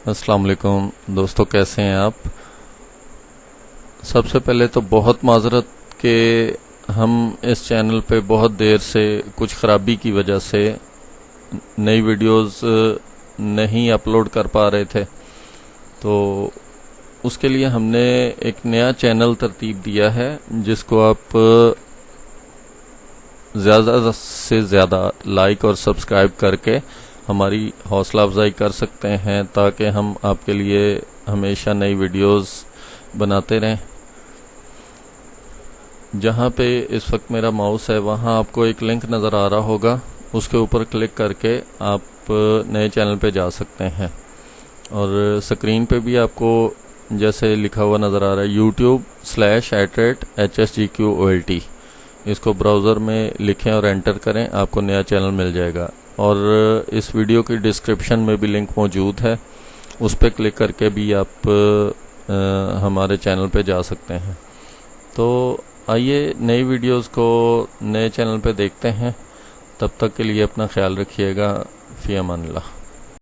अस्सलाम वालेकुम दोस्तों, कैसे हैं आप। सबसे पहले तो बहुत माजरत कि हम इस चैनल पे बहुत देर से कुछ ख़राबी की वजह से नई वीडियोस नहीं अपलोड कर पा रहे थे। तो उसके लिए हमने एक नया चैनल तरतीब दिया है जिसको आप ज़्यादा से ज़्यादा लाइक और सब्सक्राइब करके हमारी हौसला अफजाई कर सकते हैं, ताकि हम आपके लिए हमेशा नई वीडियोस बनाते रहें। जहाँ पे इस वक्त मेरा माउस है वहाँ आपको एक लिंक नज़र आ रहा होगा, उसके ऊपर क्लिक करके आप नए चैनल पे जा सकते हैं। और स्क्रीन पे भी आपको जैसे लिखा हुआ नज़र आ रहा है YouTube/@HSGQOLT, इसको ब्राउज़र में लिखें और एंटर करें, आपको नया चैनल मिल जाएगा। और इस वीडियो की डिस्क्रिप्शन में भी लिंक मौजूद है, उस पर क्लिक करके भी आप हमारे चैनल पे जा सकते हैं। तो आइए नई वीडियोस को नए चैनल पे देखते हैं। तब तक के लिए अपना ख्याल रखिएगा। फ़ी अमानिल्लाह।